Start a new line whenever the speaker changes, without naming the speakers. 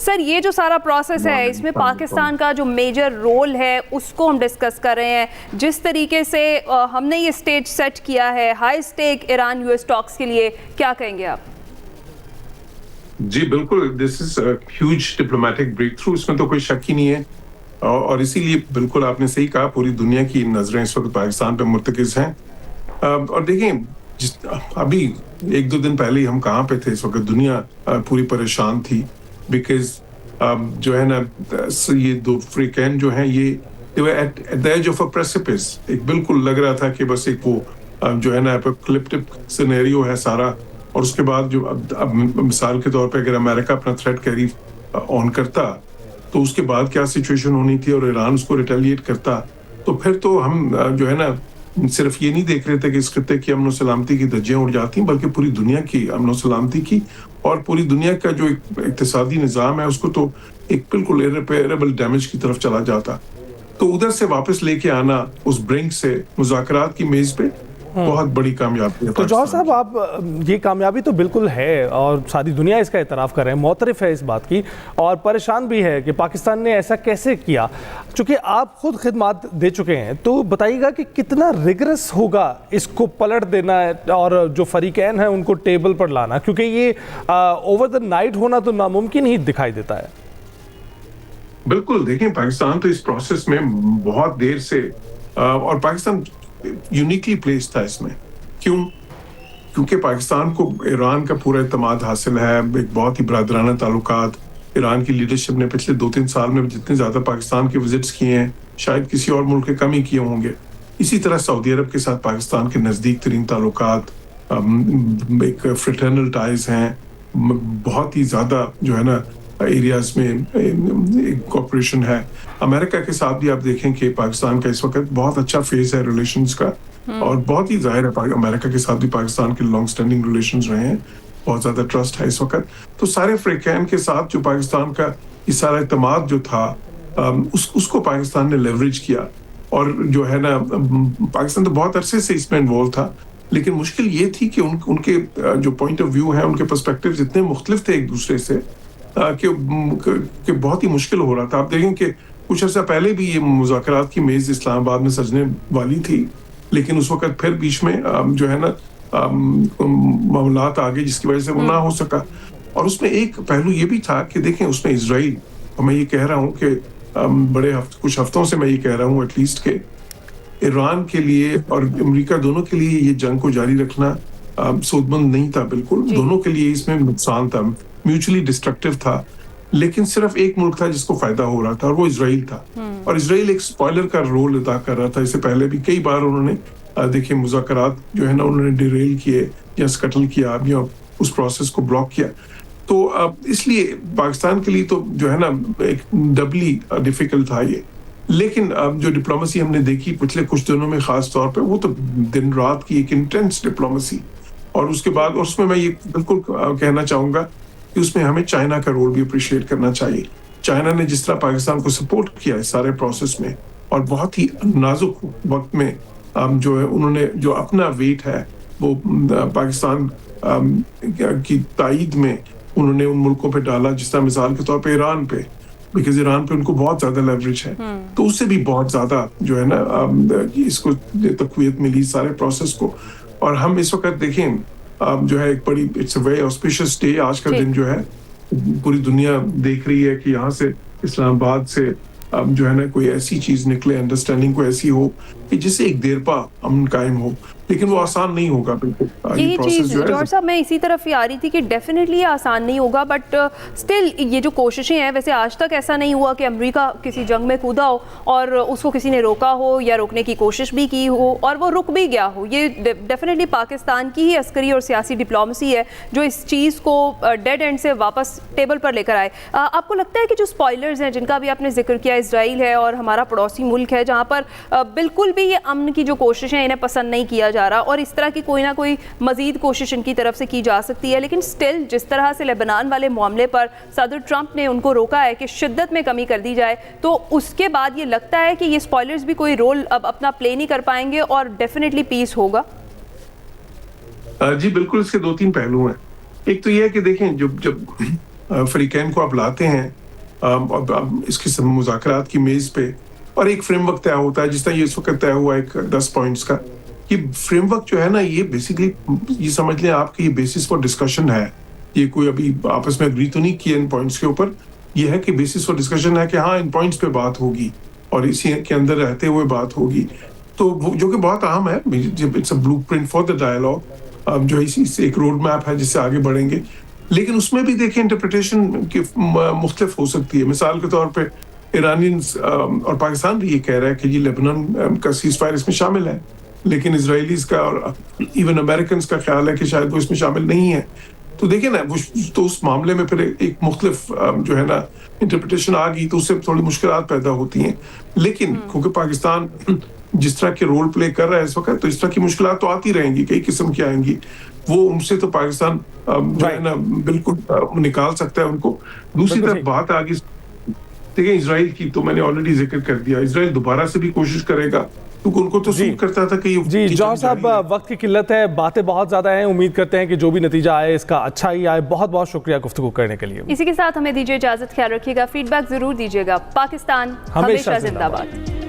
Sir ये जो सारा प्रोसेस है इसमें पाकिस्तान का जो मेजर रोल है उसको हम डिस्कस कर रहे हैं। जिस तरीके से हमने ये स्टेज सेट किया है high stake Iran US talks के लिए, क्या कहेंगे आप?
जी बिल्कुल, this is huge diplomatic breakthrough, इसमें तो कोई शक ही नहीं है। और इसीलिए बिल्कुल आपने सही कहा, पूरी दुनिया की नजरें इस वक्त पाकिस्तान पे मुर्तकिज हैं। और देखें, अभी एक दो दिन पहले ही हम कहाँ पे थे, इस वक्त दुनिया पूरी परेशान थी बिकॉज जो है ना, ये दो फ्रीकैन जो हैं ये at the edge of a precipice. एक बिल्कुल लग रहा था कि बस एक वो जो है ना एपोकलिप्टिक सिनेरियो है सारा। और उसके बाद जो अब मिसाल के तौर पे अगर अमेरिका अपना थ्रेट कैरी ऑन करता तो उसके बाद क्या सिचुएशन होनी थी, और ईरान उसको रिटेलिएट करता, तो फिर तो हम जो है ना सिर्फ ये नहीं देख रहे थे कि इस खत्ते की अमन सलामती की धज्जियां उड़ जाती, बल्कि पूरी दुनिया की अमन सलामती की और पूरी दुनिया का जो इक्तिसादी निज़ाम है उसको तो एक बिल्कुल इररिपेयरेबल डैमेज की तरफ चला जाता। तो उधर से वापस लेके आना उस ब्रिंक से मुज़ाकरात की मेज पे बहुत बड़ी कामयाबी है।
तो जौहर साहब, आप ये कामयाबी तो बिल्कुल है और सारी दुनिया इसका एतराफ़ कर रहे हैं, मोतरफ है इस बात की, और परेशान भी है कि पाकिस्तान ने ऐसा कैसे किया। चूँकि आप खुद खिदमात दे चुके हैं, तो बताइएगा कि कितना रिगरस होगा इसको पलट देना और जो फरीकैन हैं उनको टेबल पर लाना, क्योंकि ये ओवर द नाइट होना तो नामुमकिन ही दिखाई देता है।
बिल्कुल, देखें पाकिस्तान तो इस प्रोसेस में बहुत देर से और पाकिस्तान यूनिकली प्लेस्ड था इसमें। क्यों? क्योंकि पाकिस्तान को ईरान का पूरा इत्मीनान हासिल है, एक बहुत ही बरादराना ताल्लुकात। ईरान की लीडरशिप ने पिछले 2-3 साल में जितने ज़्यादा पाकिस्तान के विजिट्स किए हैं शायद किसी और मुल्क के कम ही किए होंगे। इसी तरह सऊदी अरब के साथ पाकिस्तान के नज़दीक तरीन ताल्लुकात, एक फ्रेटर्नल टाइज हैं, बहुत ही ज़्यादा जो है ना एरियाज में कोऑपरेशन है। अमेरिका के साथ भी आप देखें कि पाकिस्तान का इस वक्त बहुत अच्छा फेज है रिलेशंस का, और बहुत ही जाहिर है अमेरिका के साथ भी पाकिस्तान के लॉन्ग स्टैंडिंग रिलेशंस रहे हैं, बहुत ज़्यादा ट्रस्ट है इस वक्त। तो सारे फ्रीकैन के साथ जो पाकिस्तान का ये सारा इत्मीनान जो था उसको पाकिस्तान ने लेवरेज किया। और जो है ना पाकिस्तान तो बहुत अरसे से इसमें इन्वॉल्व था, लेकिन मुश्किल ये थी कि उनके जो पॉइंट ऑफ व्यू है, उनके पर्सपेक्टिव्स इतने मुख्तलिफ थे एक दूसरे से कि बहुत ही मुश्किल हो रहा था। आप देखें कि कुछ अर्सा पहले भी ये मुज़ाकरात की मेज़ इस्लामाबाद में सजने वाली थी, लेकिन उस वक्त फिर बीच में जो है ना मामलात आ गए जिसकी वजह से वो ना हो सका। और उसमें एक पहलू ये भी था कि देखें उसमें इजराइल, और मैं ये कह रहा हूँ कि कुछ हफ्तों से मैं ये कह रहा हूँ एटलीस्ट के ईरान के लिए और अमेरिका दोनों के लिए ये जंग को जारी रखना सोचमंद नहीं था। बिल्कुल दोनों के लिए इसमें नुकसान था, म्यूचुअली डिस्ट्रक्टिव था। लेकिन सिर्फ एक मुल्क था जिसको फायदा हो रहा था, और वो इजराइल था। और इजराइल एक स्पॉइलर का रोल अदा कर रहा था। इससे पहले भी कई बार उन्होंने देखिए मुज़ाकरात जो है ना उन्होंने डिरेल किए या स्कटल किया या उस प्रोसेस को ब्लॉक किया। तो इसलिए पाकिस्तान के लिए तो जो है ना एक डबली डिफिकल्ट था ये। लेकिन जो डिप्लोमेसी हमने देखी पिछले कुछ दिनों में खास तौर पे, वो तो दिन रात की एक इंटेंस डिप्लोमेसी। और उसके बाद उसमें मैं ये बिल्कुल कहना चाहूँगा कि उसमें हमें चाइना का रोल भी अप्रिशिएट करना चाहिए। चाइना ने जिस तरह पाकिस्तान को सपोर्ट किया इस सारे प्रोसेस में, और बहुत ही नाजुक वक्त में जो है उन्होंने जो अपना वेट है वो पाकिस्तान की ताईद में उन्होंने उन मुल्कों पे डाला, जिस तरह मिसाल के तौर पे ईरान पे, बिकॉज ईरान पे उनको बहुत ज्यादा लेवरेज है। तो उससे भी बहुत ज्यादा जो है ना इसको तक़वियत मिली सारे प्रोसेस को। और हम इस वक्त देखें जो है एक बड़ी it's a very auspicious day. आज का दिन जो है पूरी दुनिया देख रही है कि यहाँ से इस्लामाबाद से जो है ना कोई ऐसी चीज निकले, अंडरस्टैंडिंग को ऐसी हो कि जिससे एक देरपा अमन कायम हो। लेकिन वो आसान नहीं होगा बिल्कुल।
यही चीज़ जौहर साहब मैं इसी तरफ ही आ रही थी कि डेफिनेटली ये आसान नहीं होगा, बट स्टिल ये जो कोशिशें हैं, वैसे आज तक ऐसा नहीं हुआ कि अमेरिका किसी जंग में कूदा हो और उसको किसी ने रोका हो या रोकने की कोशिश भी की हो और वो रुक भी गया हो। ये डेफिनेटली पाकिस्तान की ही अस्करी और सियासी डिप्लोमेसी है जो इस चीज़ को डेड एंड से वापस टेबल पर लेकर आए। आपको लगता है कि जो स्पॉयलर्स हैं जिनका भी आपने जिक्र किया, इसराइल है और हमारा पड़ोसी मुल्क है जहाँ पर बिल्कुल भी ये अमन की जो कोशिशें इन्हें पसंद नहीं किया जा रहा, और इस तरह की कोई ना कोई मजीद कोशिश इनकी तरफ से की जा सकती है, लेकिन स्टिल जिस तरह से लेबनान वाले मामले पर सदर ट्रंप ने उनको रोका है कि शिद्दत में कमी कर दी जाए, तो उसके बाद ये लगता है कि ये स्पॉयलर्स भी कोई रोल अब अपना प्ले नहीं कर पाएंगे और डेफिनेटली पीस होगा।
जी बिल्कुल, इसके 2-3 पहलू हैं। एक तो ये है कि देखें जब फरीकैन को आप लाते हैं अब इसके सब मुज़ाकरात की मेज़ पे, और एक फ्रेमवर्क तय होता है, जिस तरह ये इस वक्त तय हुआ एक 10 पॉइंट्स का। ये फ्रेमवर्क जो है ना, ये बेसिकली ये समझ लें आपकी ये बेसिस फॉर डिस्कशन है। ये कोई अभी आपस में एग्री तो नहीं किया इन पॉइंट्स के ऊपर, ये है कि बेसिस फॉर डिस्कशन है कि हाँ इन पॉइंट्स पे बात होगी और इसी के अंदर रहते हुए बात होगी। तो जो कि बहुत अहम है, it's a blueprint for the dialogue, जो इसी एक रोड मैप है जिससे आगे बढ़ेंगे। लेकिन उसमें भी देखिए इंटरप्रिटेशन की मुख्तलिफ हो सकती है। मिसाल के तौर पे ईरानियंस और पाकिस्तान भी ये कह रहा है कि ये लेबनान का सीज फायर इसमें शामिल है, लेकिन इजरायलीज का और इवन अमेरिकन का ख्याल है कि शायद वो इसमें शामिल नहीं है। तो देखिए ना, वो तो उस मामले में फिर एक मुख्तलिफ जो है ना इंटरप्रिटेशन आ गई तो उससे थोड़ी मुश्किलात पैदा होती हैं। लेकिन क्योंकि पाकिस्तान जिस तरह के रोल प्ले कर रहा है इस वक्त, तो इस तरह की मुश्किलात तो आती रहेंगी, कई किस्म की आएंगी। वो उनसे तो पाकिस्तान जो है ना बिल्कुल निकाल सकता है उनको। दूसरी तरफ बात आ गई देखिए इजराइल की, तो मैंने ऑलरेडी जिक्र कर दिया, इजराइल दोबारा से भी कोशिश करेगा क्योंकि उनको तो सूट करता था कि
जी जौहर साहब, वक्त की किल्लत है, बातें बहुत ज़्यादा हैं, उम्मीद करते हैं कि जो भी नतीजा आए इसका अच्छा ही आए। बहुत बहुत शुक्रिया गुफ्तगू करने के लिए।
इसी के साथ हमें दीजिए इजाज़त, ख्याल रखिएगा, फीडबैक ज़रूर दीजिएगा। पाकिस्तान हमेशा जिंदाबाद।